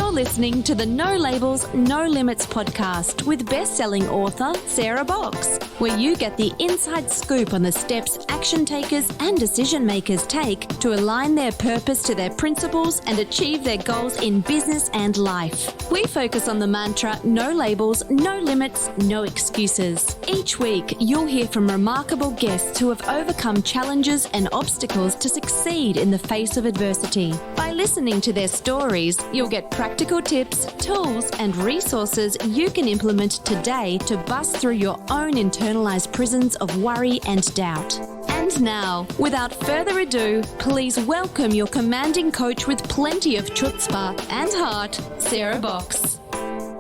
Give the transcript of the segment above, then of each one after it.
You're listening to the No Labels, No Limits podcast with best-selling author Sarah Box, where you get the inside scoop on the steps action takers and decision makers take to align their purpose to their principles and achieve their goals in business and life. We focus on the mantra, no labels, no limits, no excuses. Each week, you'll hear from remarkable guests who have overcome challenges and obstacles to succeed in the face of adversity. By listening to their stories, you'll get practical tips, tools, and resources you can implement today to bust through your own internalized prisons of worry and doubt. And now, without further ado, please welcome your commanding coach with plenty of chutzpah and heart, Sarah Box.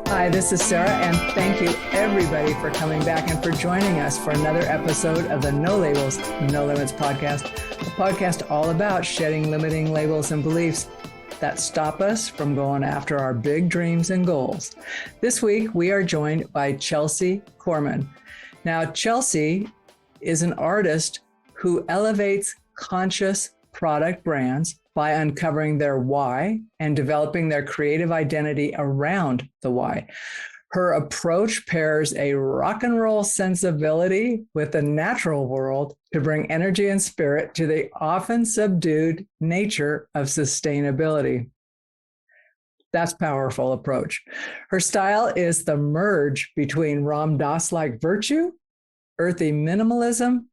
Hi, this is Sarah, and thank you everybody for coming back and for joining us for another episode of the No Labels, No Limits podcast, a podcast all about shedding limiting labels and beliefs that stop us from going after our big dreams and goals. This week, we are joined by Chelsey Korman. Now, Chelsey is an artist who elevates conscious product brands by uncovering their why and developing their creative identity around the why. Her approach pairs a rock and roll sensibility with the natural world to bring energy and spirit to the often subdued nature of sustainability. That's a powerful approach. Her style is the merge between Ram Dass-like virtue, earthy minimalism,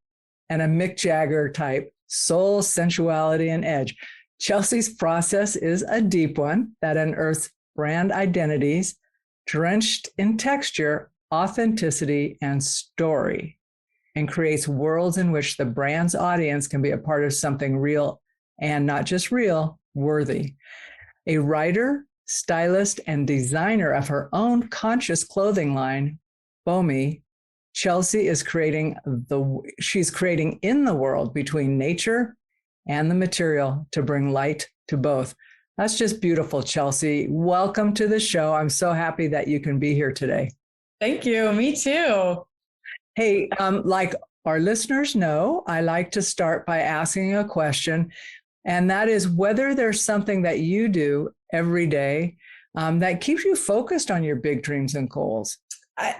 and a Mick Jagger-type soul, sensuality, and edge. Chelsey's process is a deep one that unearths brand identities drenched in texture, authenticity, and story, and creates worlds in which the brand's audience can be a part of something real and not just real, worthy. A writer, stylist, and designer of her own conscious clothing line, Bomē, Chelsey is creating in the world between nature and the material to bring light to both. That's just beautiful, Chelsey. Welcome to the show. I'm so happy that you can be here today. Thank you. Me too. Hey, like our listeners know, I like to start by asking a question, and that is whether there's something that you do every day that keeps you focused on your big dreams and goals.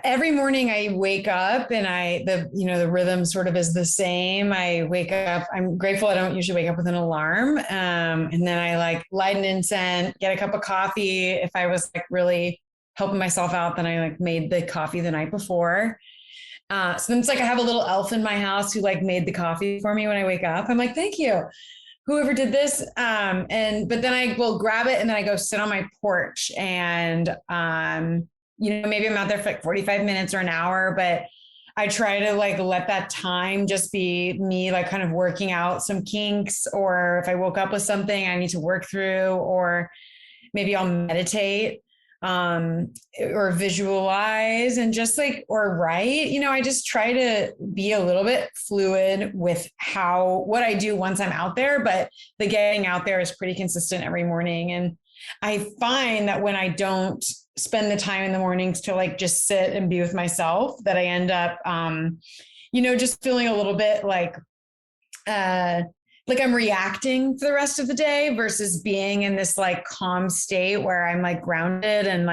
Every morning I wake up and the rhythm sort of is the same. I wake up, I'm grateful I don't usually wake up with an alarm. And then I light an incense, get a cup of coffee. If I was really helping myself out, then I made the coffee the night before. So then it's I have a little elf in my house who made the coffee for me when I wake up. I'm thank you, whoever did this. But then I will grab it and then I go sit on my porch and, maybe I'm out there for 45 minutes or an hour, but I try to let that time just be me, kind of working out some kinks, or if I woke up with something I need to work through, or maybe I'll meditate, or visualize and just or write, I just try to be a little bit fluid with what I do once I'm out there, but the getting out there is pretty consistent every morning. And I find that when I don't spend the time in the mornings to just sit and be with myself, that I end up, just feeling a little bit like I'm reacting for the rest of the day versus being in this calm state where I'm grounded and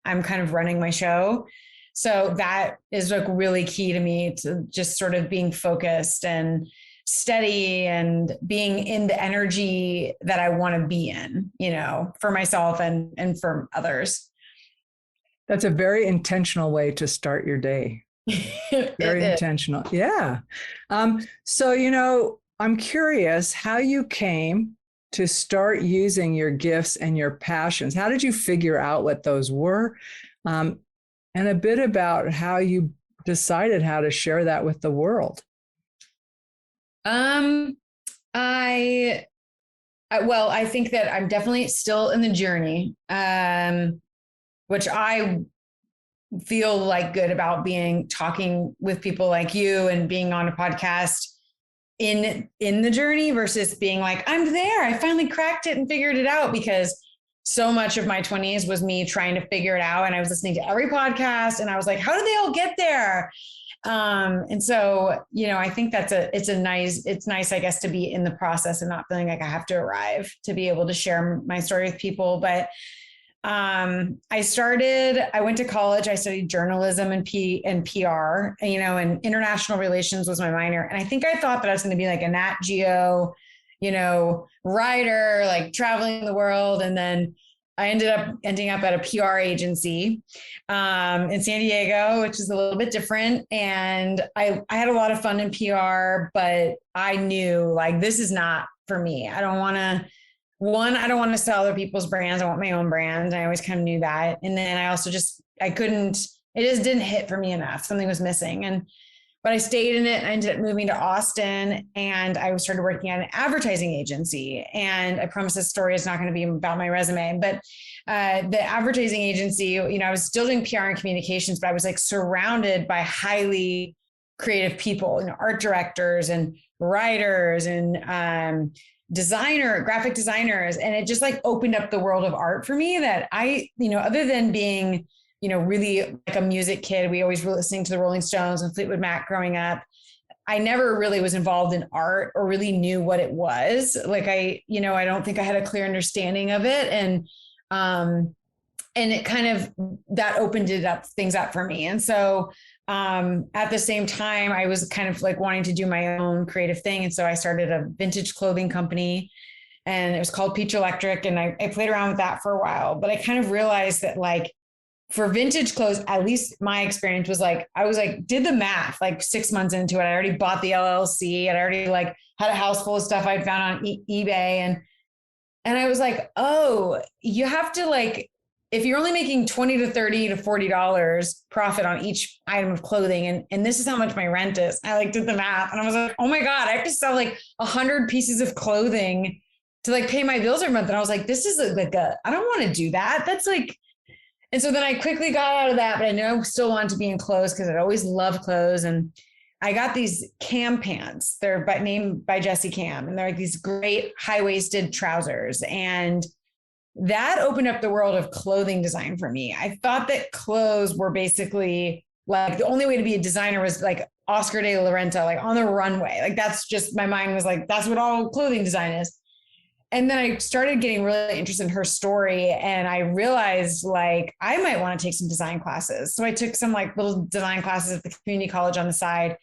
I'm kind of running my show. So that is really key to me, to just sort of being focused and steady and being in the energy that I want to be in, for myself and for others. That's a very intentional way to start your day. Very intentional. Yeah. So, I'm curious how you came to start using your gifts and your passions. How did you figure out what those were? And a bit about how you decided how to share that with the world. I think that I'm definitely still in the journey, which I feel good about talking with people like you and being on a podcast in the journey versus being I'm there. I finally cracked it and figured it out, because so much of my 20s was me trying to figure it out. And I was listening to every podcast and I was how did they all get there? And so, I think it's nice, I guess, to be in the process and not feeling I have to arrive to be able to share my story with people. But I went to college. I studied journalism and PR, and international relations was my minor. And I think I thought that I was going to be like a Nat Geo, writer, like traveling the world. And then I ending up at a PR agency in San Diego, which is a little bit different. And I had a lot of fun in PR, but I knew like, this is not for me. I don't want to sell other people's brands. I want my own brand. I always kind of knew that. And then I also it just didn't hit for me enough. Something was missing. But I stayed in it. I ended up moving to Austin and I started working at an advertising agency. And I promise this story is not going to be about my resume, but the advertising agency, I was still doing PR and communications, but I was like surrounded by highly creative people, art directors and writers and graphic designers. And it just like opened up the world of art for me that other than being really like a music kid, we always were listening to the Rolling Stones and Fleetwood Mac growing up. I never really was involved in art or really knew what it was. Like I don't think I had a clear understanding of it. And it kind of, that opened things up for me. And so, at the same time, I was kind of like wanting to do my own creative thing. And so I started a vintage clothing company and it was called Peach Electric. And I played around with that for a while, but I kind of realized that like, for vintage clothes, at least my experience was like, I was like, did the math, like 6 months into it. I already bought the LLC and I already like had a house full of stuff I'd found on eBay. And I was like, oh, you have to like, if you're only making $20 to $30 to $40 profit on each item of clothing, and this is how much my rent is, I like did the math and I was like, oh my God, I have to sell like 100 pieces of clothing to like pay my bills every month. And I was like, this is like I don't want to do that. That's like, and so then I quickly got out of that, but I knew I still wanted to be in clothes because I'd always loved clothes. And I got these Cam pants. They're named by Jesse Cam. And they're like these great high-waisted trousers. And that opened up the world of clothing design for me. I thought that clothes were basically like the only way to be a designer was like Oscar de la Renta, like on the runway. Like that's just, my mind was like, that's what all clothing design is. And then I started getting really interested in her story. And I realized like, I might want to take some design classes. So I took some like little design classes at the community college on the side.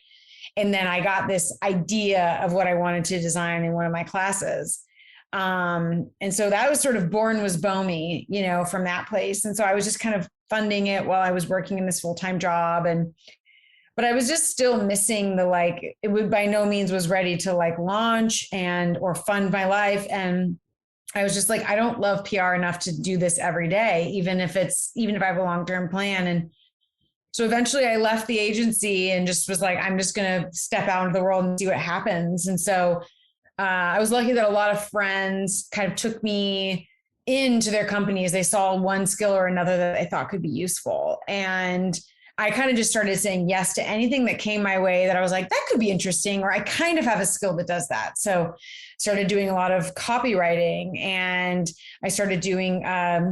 And then I got this idea of what I wanted to design in one of my classes. And so that was sort of born was Bomē, from that place. And so I was just kind of funding it while I was working in this full-time job. But I was just still missing it would by no means was ready to like launch or fund my life. And I was just like, I don't love PR enough to do this every day, even if I have a long-term plan. And so eventually I left the agency and just was like, I'm just going to step out into the world and see what happens. And so I was lucky that a lot of friends kind of took me into their companies. They saw one skill or another that they thought could be useful. And I kind of just started saying yes to anything that came my way that I was like, that could be interesting, or I kind of have a skill that does that. So started doing a lot of copywriting, and I started doing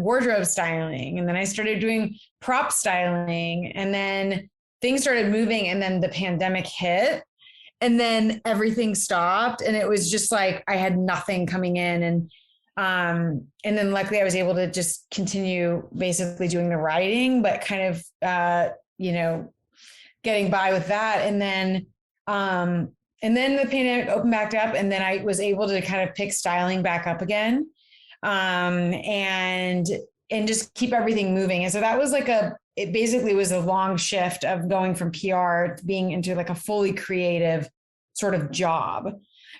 wardrobe styling, and then I started doing prop styling, and then things started moving, and then the pandemic hit, and then everything stopped, and it was just like I had nothing coming in. And then luckily I was able to just continue basically doing the writing, but kind of getting by with that. And then the pandemic opened back up, and then I was able to kind of pick styling back up again, and just keep everything moving. And so that was it basically was a long shift of going from PR to being into like a fully creative sort of job.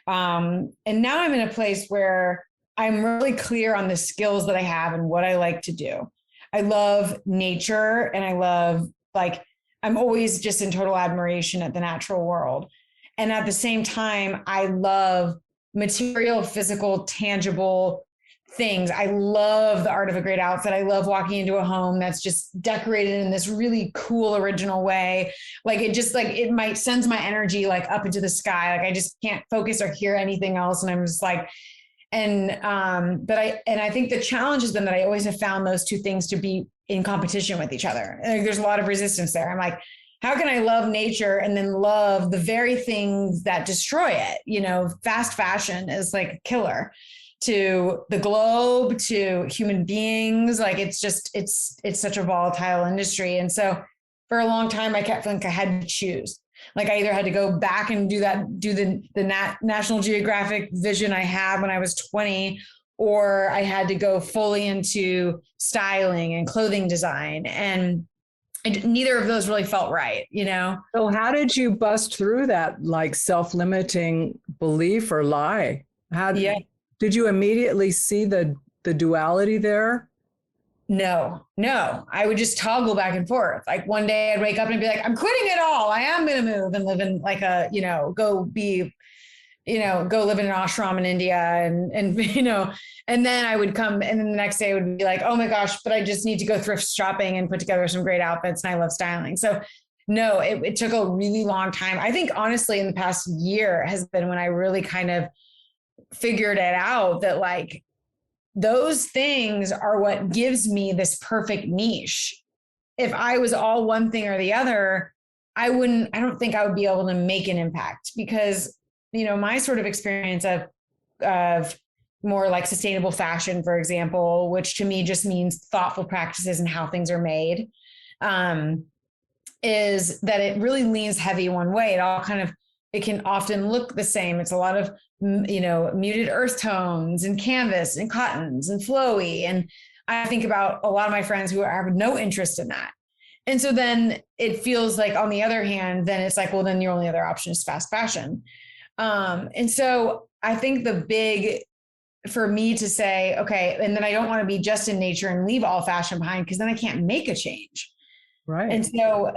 And now I'm in a place where I'm really clear on the skills that I have and what I like to do. I love nature, and I love I'm always just in total admiration at the natural world. And at the same time, I love material, physical, tangible things. I love the art of a great outfit. I love walking into a home that's just decorated in this really cool, original way. It might sends my energy up into the sky. I just can't focus or hear anything else. And I'm just I think the challenge has been that I always have found those two things to be in competition with each other. There's a lot of resistance there. I'm like, how can I love nature and then love the very things that destroy it? Fast fashion is like a killer. to the globe, to human beings. Like it's such a volatile industry. And so for a long time, I kept feeling like I had to choose. Like I either had to go back and do the National Geographic vision I had when I was 20, or I had to go fully into styling and clothing design. And neither of those really felt right, you know? So how did you bust through that like self-limiting belief or lie? Did you immediately see the duality there? No, I would just toggle back and forth. Like one day I'd wake up and be like, I'm quitting it all. I am going to move and live in like go live in an ashram in India and, and then I would come and then the next day I would be like, oh my gosh, but I just need to go thrift shopping and put together some great outfits. And I love styling. So no, it took a really long time. I think honestly, in the past year has been when I really kind of figured it out that like, those things are what gives me this perfect niche. If I was all one thing or the other, I don't think I would be able to make an impact because, my sort of experience of more like sustainable fashion, for example, which to me just means thoughtful practices and how things are made, is that it really leans heavy one way. It can often look the same. It's a lot of, muted earth tones and canvas and cottons and flowy. And I think about a lot of my friends who have no interest in that. And so then it feels like on the other hand, then it's like, well, then your only other option is fast fashion. And so I think the big for me to say, okay, and then I don't want to be just in nature and leave all fashion behind because then I can't make a change. Right. And so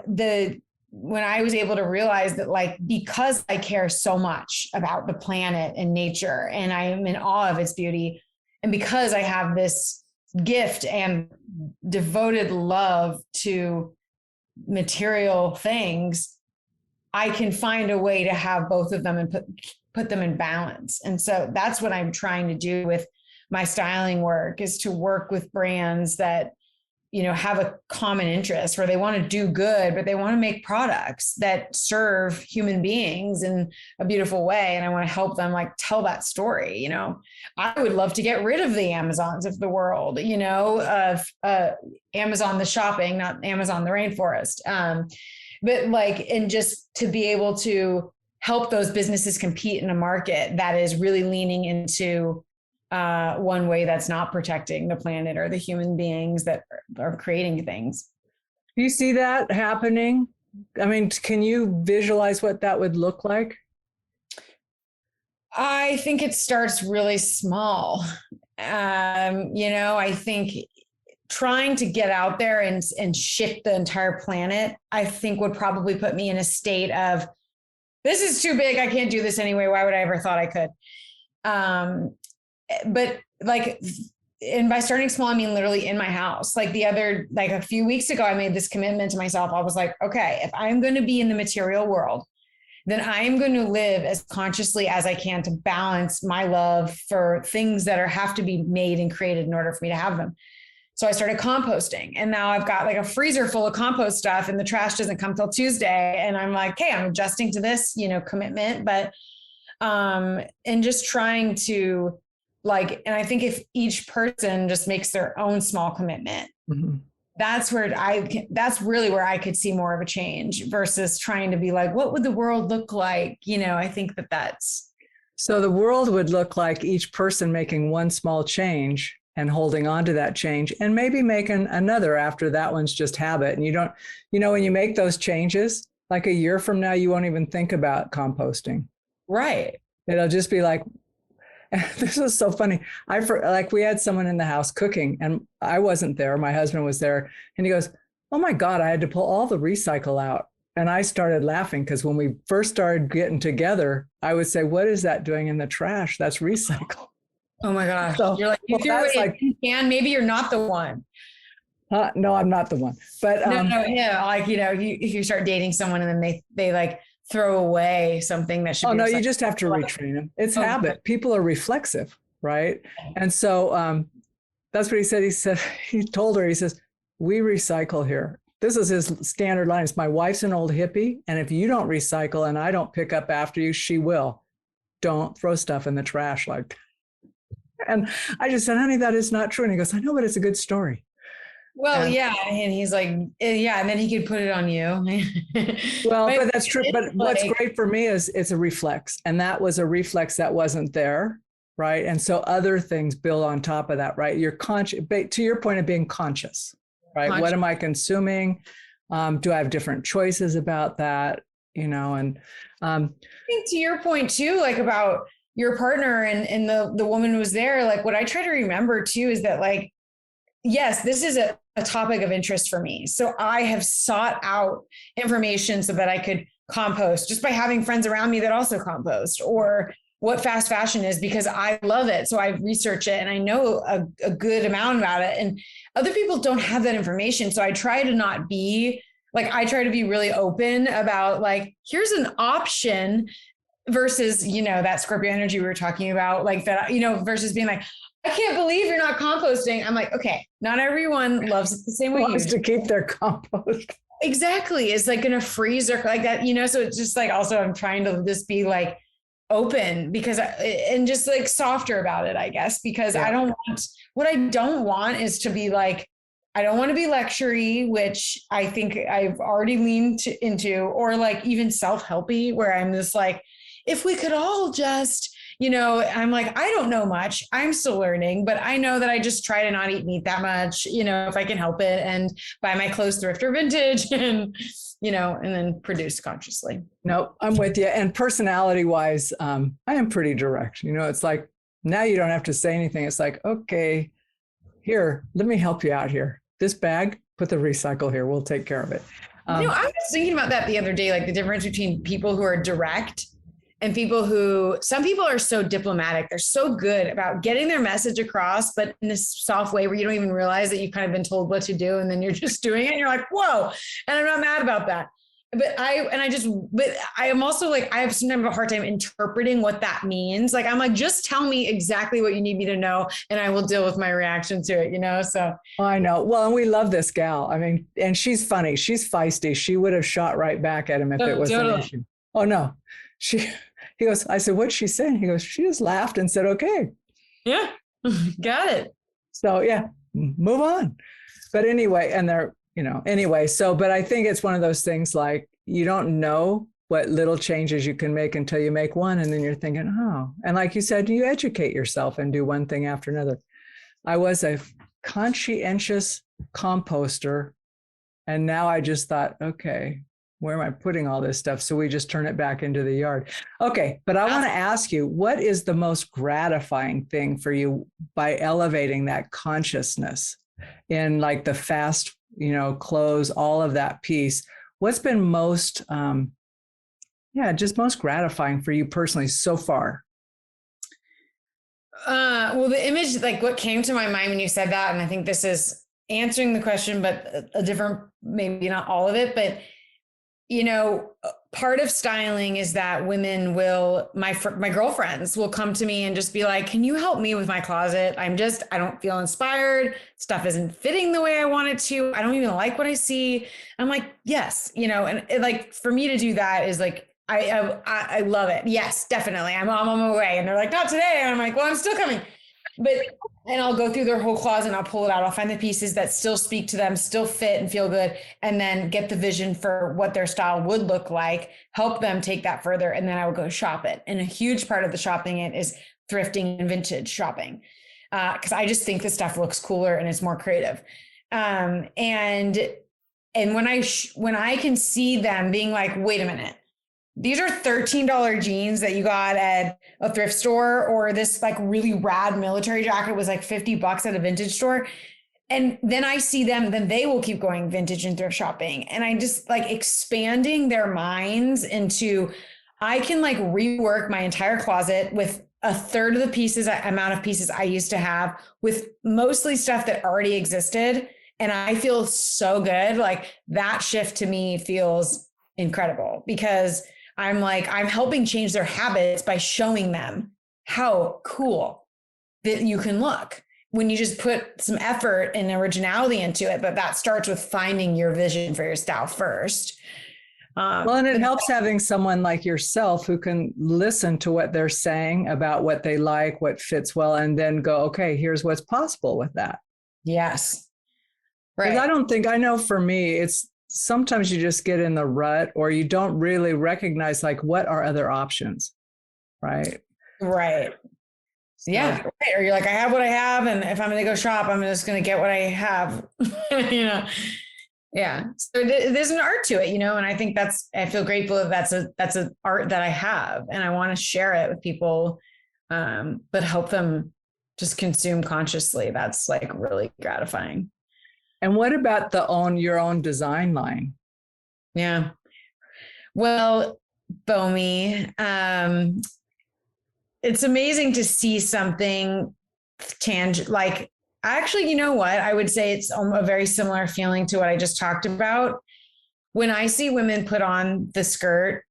when I was able to realize that like, because I care so much about the planet and nature and I am in awe of its beauty, and because I have this gift and devoted love to material things, I can find a way to have both of them and put them in balance. And so that's what I'm trying to do with my styling work, is to work with brands that, have a common interest where they want to do good, but they want to make products that serve human beings in a beautiful way. And I want to help them like tell that story. I would love to get rid of the Amazons of the world, of Amazon, the shopping, not Amazon, the rainforest. But like, and just to be able to help those businesses compete in a market that is really leaning into one way that's not protecting the planet or the human beings that are creating things. Do you see that happening? I mean, can you visualize what that would look like? I think it starts really small. I think trying to get out there and shift the entire planet, I think would probably put me in a state of, this is too big. I can't do this anyway. Why would I ever thought I could? But like, and by starting small, I mean, literally in my house, like a few weeks ago, I made this commitment to myself. I was like, okay, if I'm going to be in the material world, then I am going to live as consciously as I can to balance my love for things that have to be made and created in order for me to have them. So I started composting, and now I've got like a freezer full of compost stuff and the trash doesn't come till Tuesday. And I'm like, hey, I'm adjusting to this, commitment, but, and just trying to like, and I think if each person just makes their own small commitment, mm-hmm. that's really where I could see more of a change versus trying to be like, what would the world look like? I think that's. So the world would look like each person making one small change and holding on to that change and maybe making another after that one's just habit. And you don't, when you make those changes, like a year from now, you won't even think about composting. Right. It'll just be like, this is so funny. We had someone in the house cooking and I wasn't there. My husband was there and he goes, oh my God, I had to pull all the recycle out. And I started laughing because when we first started getting together, I would say, what is that doing in the trash? That's recycle. Oh my gosh. So, you're like, you threw it in, you can, maybe you're not the one. No, I'm not the one. But yeah. Like, if you start dating someone and then they like throw away something that should be. Oh no, you just have to retrain them. It's habit. People are reflexive, right? And so that's what he said. He told her, he says, we recycle here. This is his standard line. It's, my wife's an old hippie, and if you don't recycle and I don't pick up after you, she will. Don't throw stuff in the trash like that. And I just said, honey, that is not true. And he goes, I know, but it's a good story. Well, yeah. And he's like, yeah. And then he could put it on you. Well, but that's true. But what's great for me is it's a reflex. And that was a reflex that wasn't there. Right. And so other things build on top of that, right? You're conscious, to your point of being conscious, right? What am I consuming? Do I have different choices about that? And I think to your point too, like about your partner and the woman who was there, like what I try to remember too, is that like, yes, this is a topic of interest for me. So I have sought out information so that I could compost just by having friends around me that also compost, or what fast fashion is, because I love it. So I research it and I know a good amount about it, and other people don't have that information. So I try to not be like, I try to be really open about like, here's an option versus, that Scorpio energy we were talking about, like that, versus being like, I can't believe you're not composting. I'm like, okay, not everyone loves it the same way. Wants to keep their compost. Exactly. It's like in a freezer like that, so it's just like, also I'm trying to just be like open and just like softer about it, I guess, because what I don't want is to be like, I don't want to be lectury, which I think I've already leaned into, or like even self-helpy, where I'm just like, if we could all just, I'm like, I don't know much. I'm still learning, but I know that I just try to not eat meat that much, if I can help it, and buy my clothes thrift or vintage and then produce consciously. No, I'm with you. And personality wise, I am pretty direct. It's like, now you don't have to say anything. It's like, okay, here, let me help you out here. This bag, put the recycle here. We'll take care of it. I was thinking about that the other day, like the difference between people who are direct and some people are so diplomatic. They're so good about getting their message across, but in this soft way where you don't even realize that you've kind of been told what to do. And then you're just doing it. And you're like, whoa. And I'm not mad about that. But I am also like, I have sometimes a hard time interpreting what that means. Like, I'm like, just tell me exactly what you need me to know, and I will deal with my reaction to it, so. I know. Well, and we love this gal. I mean, and she's funny. She's feisty. She would have shot right back at him if it was an issue. Oh, no. He goes, I said, what's she saying? He goes, she just laughed and said, okay. Yeah, got it. So yeah, move on. But anyway, but I think it's one of those things like, you don't know what little changes you can make until you make one. And then you're thinking, oh, and like you said, you educate yourself and do one thing after another. I was a conscientious composter. And now I just thought, okay, where am I putting all this stuff? So we just turn it back into the yard. Okay. But I want to ask you, what is the most gratifying thing for you by elevating that consciousness in like the fast, clothes, all of that piece? What's been most, just most gratifying for you personally so far? Well, the image, like what came to my mind when you said that, and I think this is answering the question, but a different, maybe not all of it, but part of styling is that women my girlfriends will come to me and just be like, can you help me with my closet? I don't feel inspired. Stuff isn't fitting the way I want it to. I don't even like what I see. I'm like, yes, and like, for me to do that is like, I love it. Yes, definitely. I'm on my way. And they're like, not today. And I'm like, well, I'm still coming. And I'll go through their whole closet and I'll pull it out. I'll find the pieces that still speak to them, still fit and feel good, and then get the vision for what their style would look like, help them take that further. And then I would go shop it. And a huge part of the shopping it is thrifting and vintage shopping. Cause I just think the stuff looks cooler and it's more creative. And when I can see them being like, wait a minute, these are $13 jeans that you got at a thrift store, or this like really rad military jacket was like $50 at a vintage store. And then I see them, then they will keep going vintage and thrift shopping. And I just like expanding their minds into, I can like rework my entire closet with a third of the amount of pieces I used to have, with mostly stuff that already existed. And I feel so good. Like that shift to me feels incredible, because I'm helping change their habits by showing them how cool that you can look when you just put some effort and originality into it. But that starts with finding your vision for your style first. Well, and it helps having someone like yourself who can listen to what they're saying about what they like, what fits well, and then go, okay, here's what's possible with that. Yes. Right. Because I know for me, it's sometimes you just get in the rut or you don't really recognize like what are other options. Right. Right. Yeah. Right. Or you're like, I have what I have. And if I'm going to go shop, I'm just going to get what I have, Yeah. So there's an art to it, and I think I feel grateful that that's an art that I have and I want to share it with people, but help them just consume consciously. That's like really gratifying. And what about your own design line? Yeah. Well, Bomē, it's amazing to see something tangible. Like, actually, you know what? I would say it's a very similar feeling to what I just talked about. When I see women put on the skirt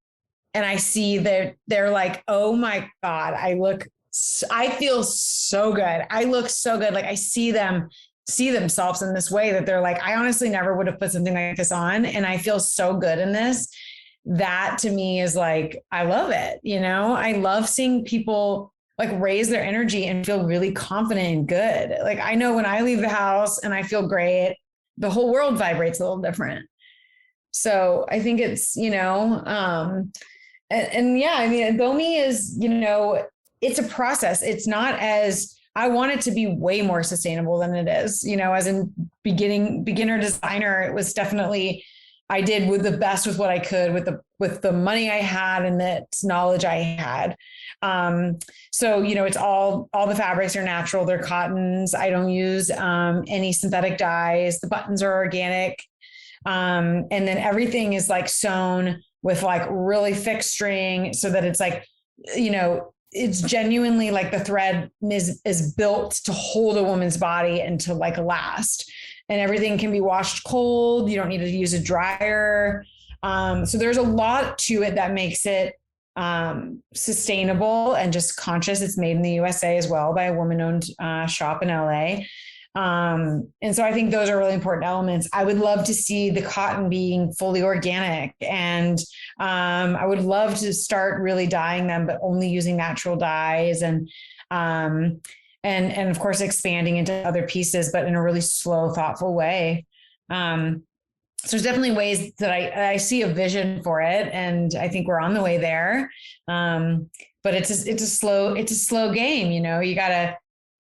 and I see that they're like, oh my God, I feel so good. I look so good. Like I see themselves in this way that they're like, I honestly never would have put something like this on. And I feel so good in this. That to me is like, I love it. I love seeing people like raise their energy and feel really confident and good. Like I know when I leave the house and I feel great, the whole world vibrates a little different. So I think it's, and yeah, I mean, Bomē is, it's a process. It's not as, I want it to be way more sustainable than it is, as in beginner designer, it was definitely, I did with the best with what I could with the money I had and the knowledge I had. So, it's all the fabrics are natural. They're cottons. I don't use, any synthetic dyes. The buttons are organic. And then everything is like sewn with like really thick string so that it's like, it's genuinely like the thread is built to hold a woman's body and to like last, and everything can be washed cold. You don't need to use a dryer. So there's a lot to it that makes it sustainable and just conscious. It's made in the USA as well by a woman-owned shop in LA. And so I think those are really important elements. I would love to see the cotton being fully organic, and I would love to start really dyeing them, but only using natural dyes, and of course expanding into other pieces, but in a really slow, thoughtful way. So there's definitely ways that I see a vision for it, and I think we're on the way there. But it's a slow game.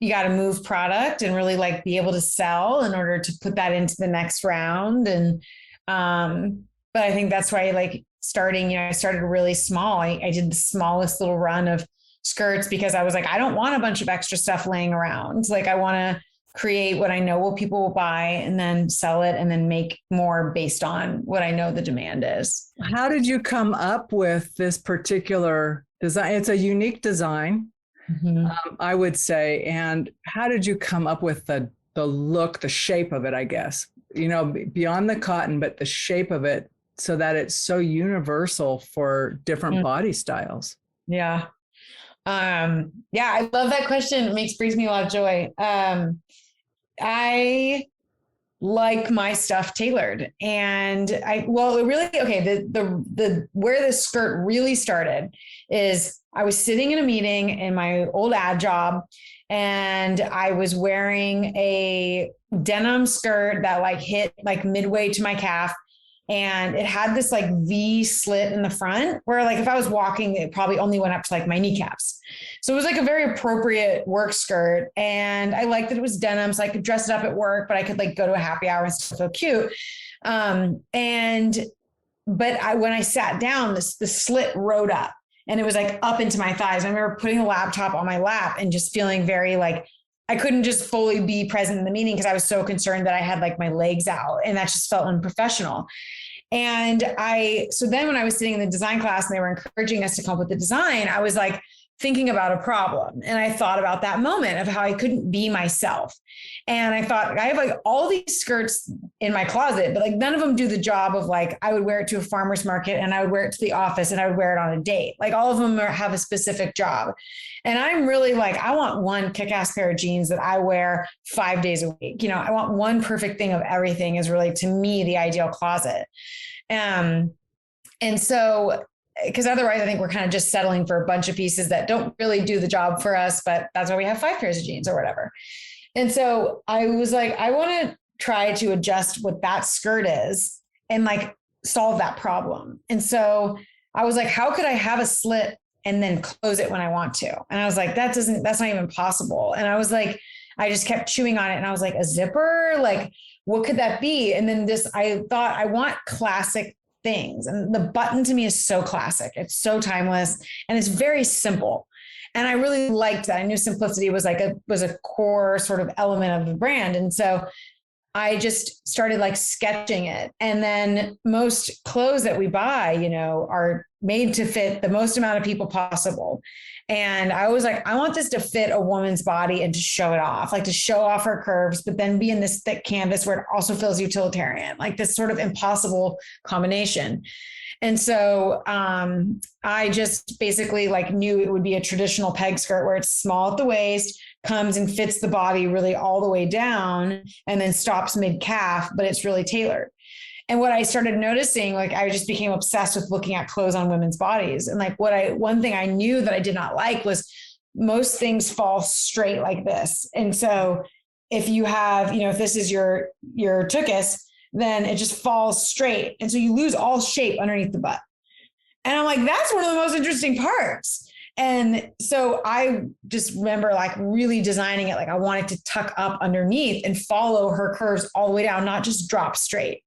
You gotta move product and really like be able to sell in order to put that into the next round. And, but I think that's why like starting, I started really small. I did the smallest little run of skirts because I was like, I don't want a bunch of extra stuff laying around. Like I want to create what I know people will buy and then sell it and then make more based on what I know the demand is. How did you come up with this particular design? It's a unique design. Mm-hmm. I would say. And how did you come up with the look, the shape of it, I guess, beyond the cotton, but the shape of it so that it's so universal for different body styles? Yeah. I love that question. It brings me a lot of joy. I like my stuff tailored, and where the skirt really started is I was sitting in a meeting in my old ad job, and I was wearing a denim skirt that like hit like midway to my calf. And it had this like V slit in the front where like if I was walking, it probably only went up to like my kneecaps. So it was like a very appropriate work skirt. And I liked that it was denim, so I could dress it up at work, but I could like go to a happy hour and still feel cute. When I sat down, the slit rode up and it was like up into my thighs. I remember putting a laptop on my lap and just feeling very like, I couldn't just fully be present in the meeting because I was so concerned that I had like my legs out, and that just felt unprofessional. And so then when I was sitting in the design class and they were encouraging us to come up with the design, I was like thinking about a problem. And I thought about that moment of how I couldn't be myself. And I thought, I have like all these skirts in my closet, but like none of them do the job of like, I would wear it to a farmer's market and I would wear it to the office and I would wear it on a date. Like all of them have a specific job. And I'm really like, I want one kick-ass pair of jeans that I wear 5 days a week. I want one perfect thing of everything is really, to me, the ideal closet. And so, because otherwise I think we're kind of just settling for a bunch of pieces that don't really do the job for us, but that's why we have 5 pairs of jeans or whatever. And so I was like, I want to try to adjust what that skirt is and like solve that problem. And so I was like, how could I have a slit and then close it when I want to? And I was like, that's not even possible. And I was like, I just kept chewing on it. And I was like, a zipper, like, what could that be? And then I thought, I want classic things. And the button to me is so classic. It's so timeless and it's very simple. And I really liked that. I knew simplicity was was a core sort of element of the brand. And so I just started like sketching it. And then most clothes that we buy, are made to fit the most amount of people possible. And I was like, I want this to fit a woman's body and to show it off, like to show off her curves, but then be in this thick canvas where it also feels utilitarian, like this sort of impossible combination. And so I just basically like knew it would be a traditional peg skirt where it's small at the waist, comes and fits the body really all the way down and then stops mid calf, but it's really tailored. And what I started noticing, like I just became obsessed with looking at clothes on women's bodies. And like one thing I knew that I did not like was most things fall straight like this. And so if you have, if this is your tuchus, then it just falls straight. And so you lose all shape underneath the butt. And I'm like, that's one of the most interesting parts. And so I just remember like really designing it. Like I wanted to tuck up underneath and follow her curves all the way down, not just drop straight.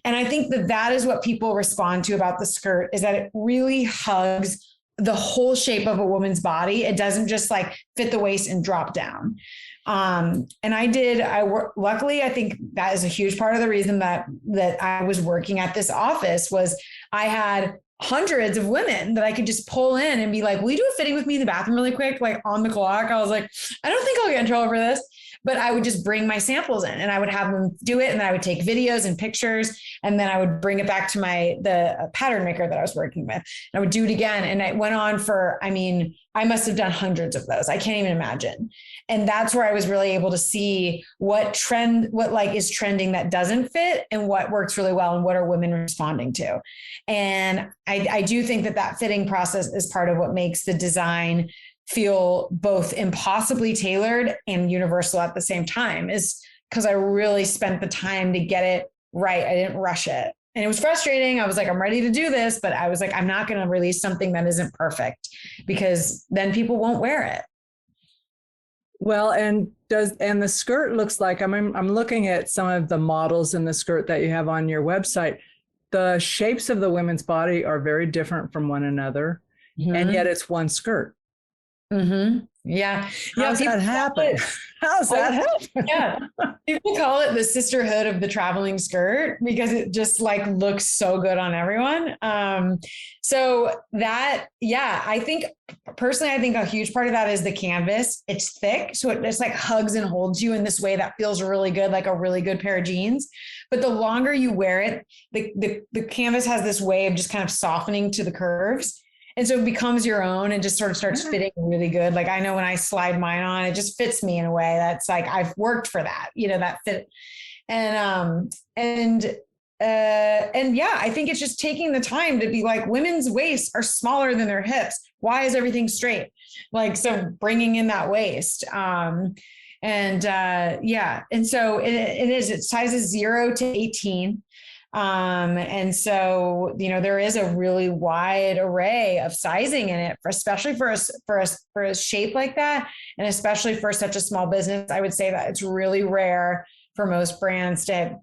And I think that is what people respond to about the skirt, is that it really hugs the whole shape of a woman's body. It doesn't just like fit the waist and drop down. And luckily, I think that is a huge part of the reason that I was working at this office was I had hundreds of women that I could just pull in and be like, will you do a fitting with me in the bathroom really quick? Like on the clock. I was like, I don't think I'll get in trouble for this, but I would just bring my samples in and I would have them do it. And then I would take videos and pictures. And then I would bring it back to the pattern maker that I was working with. And I would do it again. And it went on for, I must have done hundreds of those. I can't even imagine. And that's where I was really able to see what is trending that doesn't fit and what works really well and what are women responding to. And I do think that fitting process is part of what makes the design feel both impossibly tailored and universal at the same time, is because I really spent the time to get it right. I didn't rush it. And it was frustrating. I was like, I'm ready to do this, but I was like, I'm not going to release something that isn't perfect because then people won't wear it. Well, and the skirt looks like, I'm looking at some of the models in the skirt that you have on your website. The shapes of the women's body are very different from one another, and yet it's one skirt. Mm-hmm. Yeah. How's that happen? How's that happen? Yeah. People call it the sisterhood of the traveling skirt because it just like looks so good on everyone. I think personally, I think a huge part of that is the canvas. It's thick. So it just like hugs and holds you in this way that feels really good, like a really good pair of jeans. But the longer you wear it, the canvas has this way of just kind of softening to the curves. And so it becomes your own and just sort of starts fitting really good. Like I know when I slide mine on, it just fits me in a way that's like, I've worked for that, that fit. And I think it's just taking the time to be like, women's waists are smaller than their hips. Why is everything straight? Like, so bringing in that waist. And so it's sizes 0 to 18. And so, there is a really wide array of sizing in it, especially for a shape like that. And especially for such a small business, I would say that it's really rare for most brands to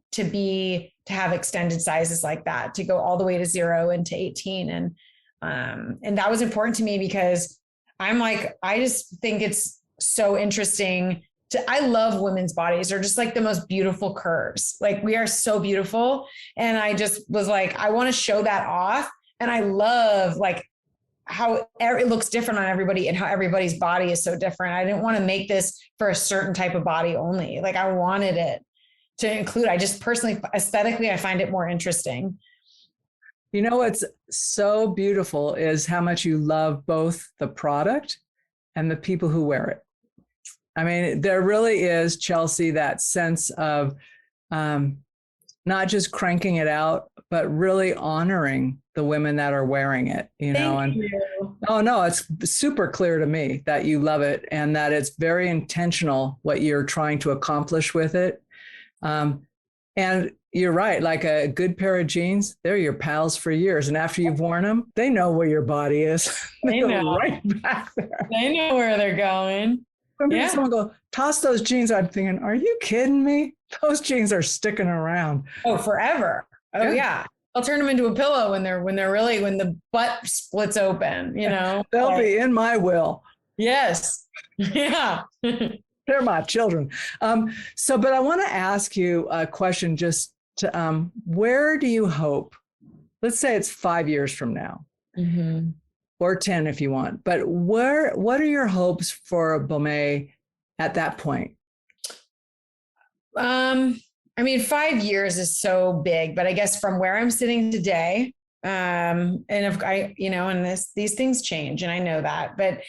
have extended sizes like that, to go all the way to 0 and to 18. And that was important to me because I'm like, I just think it's so interesting. I love women's bodies. They're just like the most beautiful curves. Like we are so beautiful. And I just was like, I want to show that off. And I love like how it looks different on everybody and how everybody's body is so different. I didn't want to make this for a certain type of body only. Like I wanted it to include, I just personally, aesthetically, I find it more interesting. What's so beautiful is how much you love both the product and the people who wear it. I mean, there really is, Chelsey, that sense of not just cranking it out, but really honoring the women that are wearing it, Thank you. Oh no, it's super clear to me that you love it and that it's very intentional what you're trying to accomplish with it. And you're right, like a good pair of jeans, they're your pals for years. And after you've worn them, they know where your body is. They know. Right back there. They know where they're going. When someone go, toss those jeans, I'm thinking, are you kidding me? Those jeans are sticking around. Oh, forever. Oh yeah. I'll turn them into a pillow when the butt splits open, They'll be in my will. Yes. Yeah. They're my children. But I want to ask you a question just to, where do you hope, let's say it's 5 years from now, or 10 if you want, but what are your hopes for Bomē at that point? 5 years is so big, but I guess from where I'm sitting today, and if these things change and I know that, but,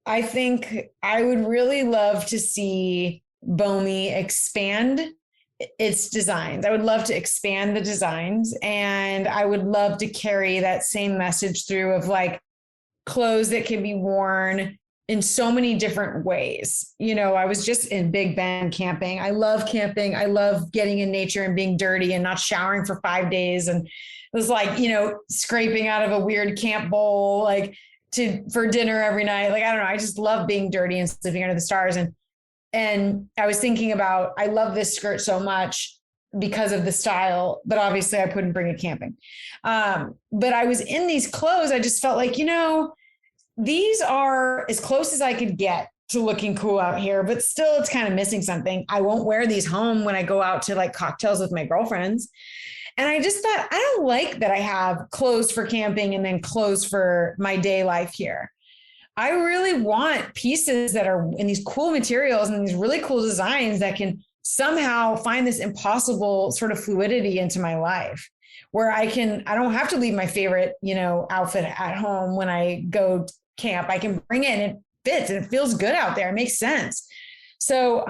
I think I would really love to see Bomē expand its designs. I would love to expand the designs, and I would love to carry that same message through of like clothes that can be worn in so many different ways. I was just in Big Bend camping. I love camping. I love getting in nature and being dirty and not showering for 5 days. And it was like, scraping out of a weird camp bowl, for dinner every night. I don't know. I just love being dirty and sleeping under the stars. And I was thinking about, I love this skirt so much because of the style, but obviously I couldn't bring it camping. But I was in these clothes. I just felt like, these are as close as I could get to looking cool out here, but still it's kind of missing something. I won't wear these home when I go out to cocktails with my girlfriends. And I just thought, I don't like that I have clothes for camping and then clothes for my day life here. I really want pieces that are in these cool materials and these really cool designs that can somehow find this impossible sort of fluidity into my life where I don't have to leave my favorite, outfit at home when I go camp. I can bring it and it fits and it feels good out there. It makes sense. So,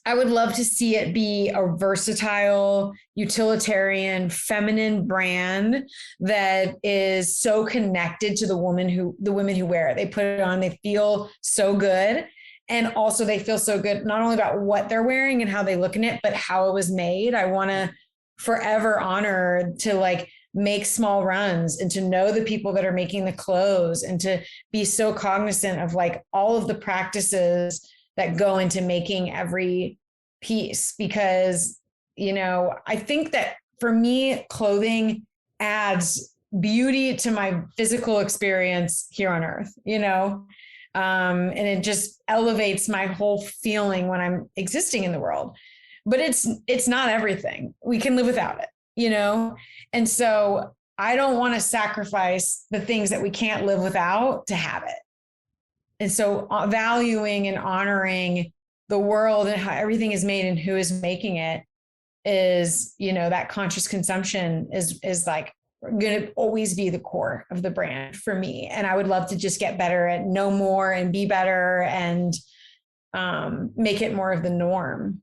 I would love to see it be a versatile, utilitarian, feminine brand that is so connected to the women who wear it. They put it on, they feel so good. And also they feel so good, not only about what they're wearing and how they look in it, but how it was made. I want to forever honor to make small runs and to know the people that are making the clothes and to be so cognizant of all of the practices that go into making every piece, because, I think that for me, clothing adds beauty to my physical experience here on earth, and it just elevates my whole feeling when I'm existing in the world, but it's not everything. We can live without it, and so I don't want to sacrifice the things that we can't live without to have it. And so valuing and honoring the world and how everything is made and who is making it is, that conscious consumption is going to always be the core of the brand for me. And I would love to just get better at know more and be better and make it more of the norm.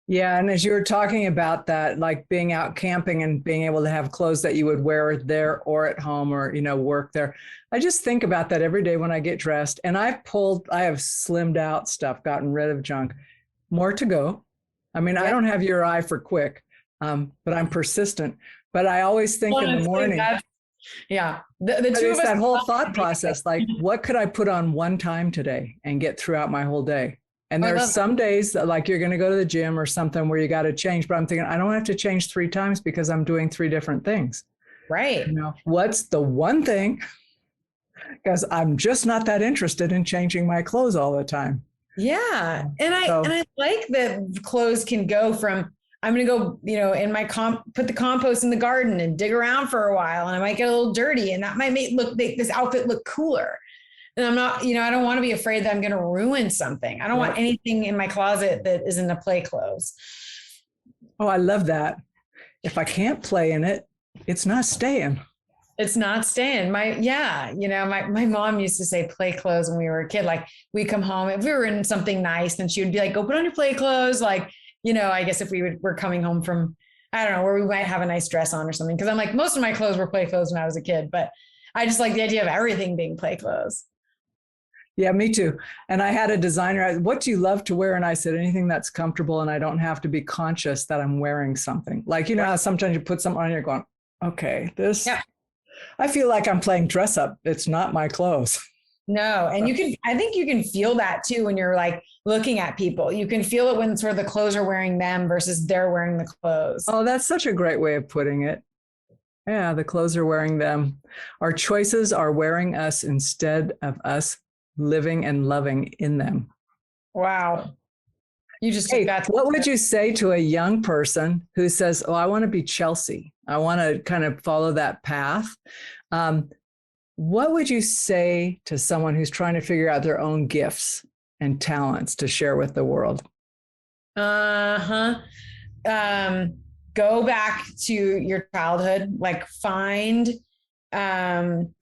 Yeah. And as you were talking about that, being out camping and being able to have clothes that you would wear there or at home or, work there. I just think about that every day when I get dressed, and I have slimmed out stuff, gotten rid of junk, more to go. I mean, yeah. I don't have your eye for quick, but I'm persistent, but I always think in the morning. Yeah. The two of us, that whole thought process, what could I put on one time today and get throughout my whole day? And there's some days that you're going to go to the gym or something where you got to change, but I'm thinking I don't have to change 3 times because I'm doing 3 different things. Right. What's the one thing? Because I'm just not that interested in changing my clothes all the time. Yeah. And I like that clothes can go from, I'm going to go, in my put the compost in the garden and dig around for a while. And I might get a little dirty and that might make this outfit look cooler. And I'm not, I don't want to be afraid that I'm going to ruin something. I don't want anything in my closet that isn't a play clothes. Oh, I love that. If I can't play in it, it's not staying. It's not staying. My mom used to say play clothes when we were a kid. We come home, if we were in something nice, then she would be like, go put on your play clothes. I guess if we're coming home from, I don't know, where we might have a nice dress on or something. Cause I'm like, most of my clothes were play clothes when I was a kid, but I just like the idea of everything being play clothes. Yeah, me too. And I had a designer, what do you love to wear? And I said, anything that's comfortable and I don't have to be conscious that I'm wearing something. Like, how sometimes you put something on, you're going, okay, I feel like I'm playing dress up. It's not my clothes. No. And I think you can feel that too, when you're like looking at people, you can feel it when sort of the clothes are wearing them versus they're wearing the clothes. Oh, that's such a great way of putting it. Yeah. The clothes are wearing them. Our choices are wearing us instead of us living and loving in them. Wow. You just took that. What would you say to a young person who says, oh, I want to be Chelsey. I want to kind of follow that path. What would you say to someone who's trying to figure out their own gifts and talents to share with the world? Go back to your childhood, like find home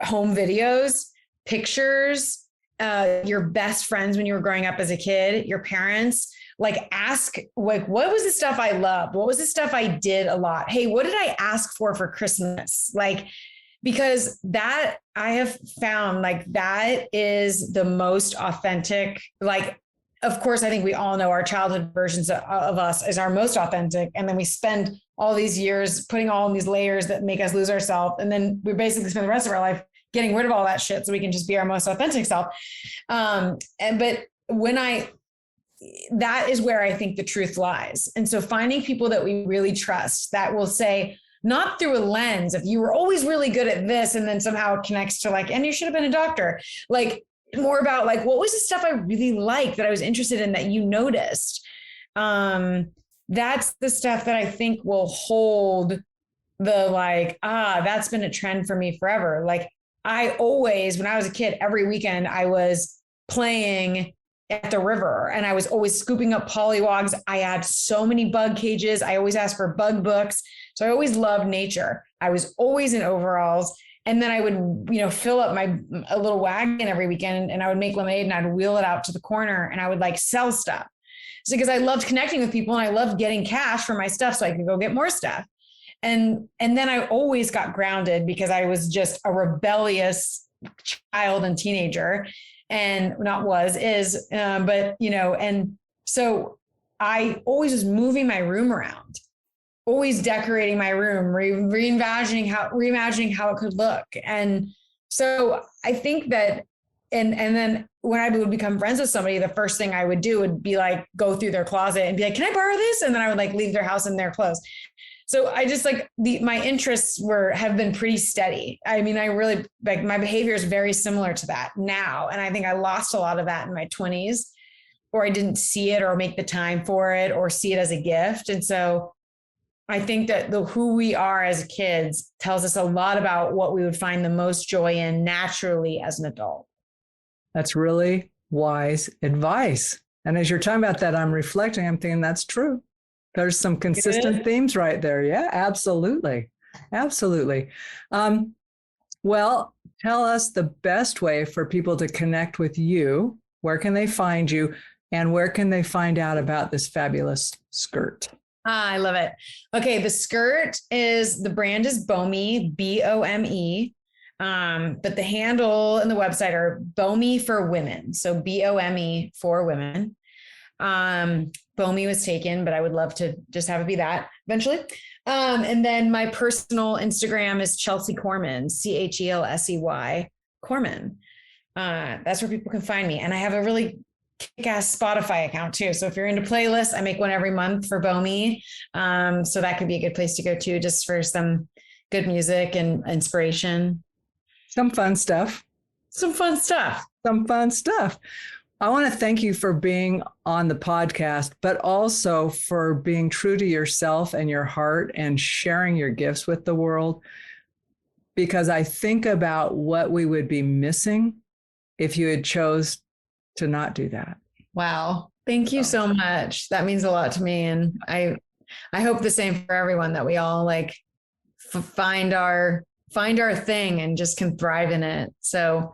videos, pictures, your best friends when you were growing up as a kid, your parents, like ask, like, what was the stuff I loved? What was the stuff I did a lot? Hey, what did I ask for Christmas? Like, because that I have found like that is the most authentic, like, of course, I think we all know our childhood versions of us is our most authentic. And then we spend all these years putting all in these layers that make us lose ourselves. And then we basically spend the rest of our life getting rid of all that shit so we can just be our most authentic self. But that is where I think the truth lies. And so finding people that we really trust that will say, not through a lens of you were always really good at this, and then somehow it connects to like, and you should have been a doctor. Like more about like, what was the stuff I really liked that I was interested in that you noticed? That's the stuff that I think will hold the like, that's been a trend for me forever. Like I always, when I was a kid, every weekend I was playing at the river and I was always scooping up pollywogs. I had so many bug cages. I always asked for bug books. So I always loved nature. I was always in overalls. And then I would, fill up a little wagon every weekend and I would make lemonade and I'd wheel it out to the corner and I would like sell stuff. So because I loved connecting with people and I loved getting cash for my stuff so I could go get more stuff. And then I always got grounded because I was just a rebellious child and teenager and and so I always was moving my room around, always decorating my room, reimagining how it could look. And so I think that, and then when I would become friends with somebody, the first thing I would do would be like, go through their closet and be like, can I borrow this? And then I would like leave their house in their clothes. So I just like my interests have been pretty steady. I mean, I really like my behavior is very similar to that now. And I think I lost a lot of that in my 20s, or I didn't see it or make the time for it or see it as a gift. And so I think that who we are as kids tells us a lot about what we would find the most joy in naturally as an adult. That's really wise advice. And as you're talking about that, I'm reflecting, I'm thinking that's true. There's some consistent themes right there. Yeah, absolutely. Absolutely. Well, tell us the best way for people to connect with you. Where can they find you? And where can they find out about this fabulous skirt? I love it. Okay. The brand is Bomē, Bome. But the handle and the website are Bomē for women. So Bome for women. Bomē was taken, but I would love to just have it be that eventually. And then my personal Instagram is Chelsey Korman, Chelsey Korman. That's where people can find me. And I have a really kick-ass Spotify account too. So if you're into playlists, I make one every month for Bomē. So that could be a good place to go to just for some good music and inspiration. Some fun stuff. I want to thank you for being on the podcast, but also for being true to yourself and your heart and sharing your gifts with the world. Because I think about what we would be missing if you had chose to not do that. Wow. Thank you so much. That means a lot to me. And I hope the same for everyone, that we all like find our thing and just can thrive in it. So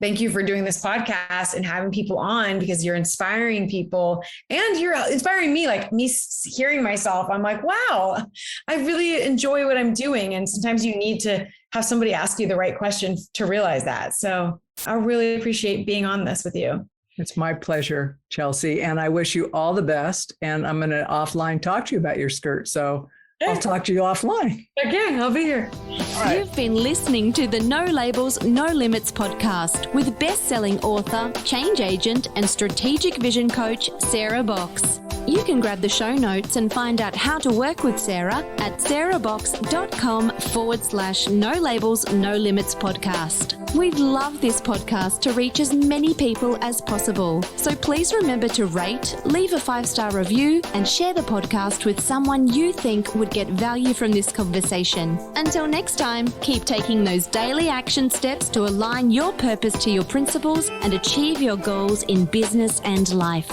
thank you for doing this podcast and having people on, because you're inspiring people and you're inspiring me, like me hearing myself. I'm like, wow, I really enjoy what I'm doing. And sometimes you need to have somebody ask you the right question to realize that. So I really appreciate being on this with you. It's my pleasure, Chelsey. And I wish you all the best. And I'm going to offline talk to you about your skirt. So I'll talk to you offline. Okay, I'll be here. Right. You've been listening to the No Labels, No Limits podcast with best-selling author, change agent, and strategic vision coach, Sarah Box. You can grab the show notes and find out how to work with Sarah at sarahbox.com/No Labels, No Limits podcast. We'd love this podcast to reach as many people as possible. So please remember to rate, leave a 5-star review, and share the podcast with someone you think would get value from this conversation. Until next time, keep taking those daily action steps to align your purpose to your principles and achieve your goals in business and life.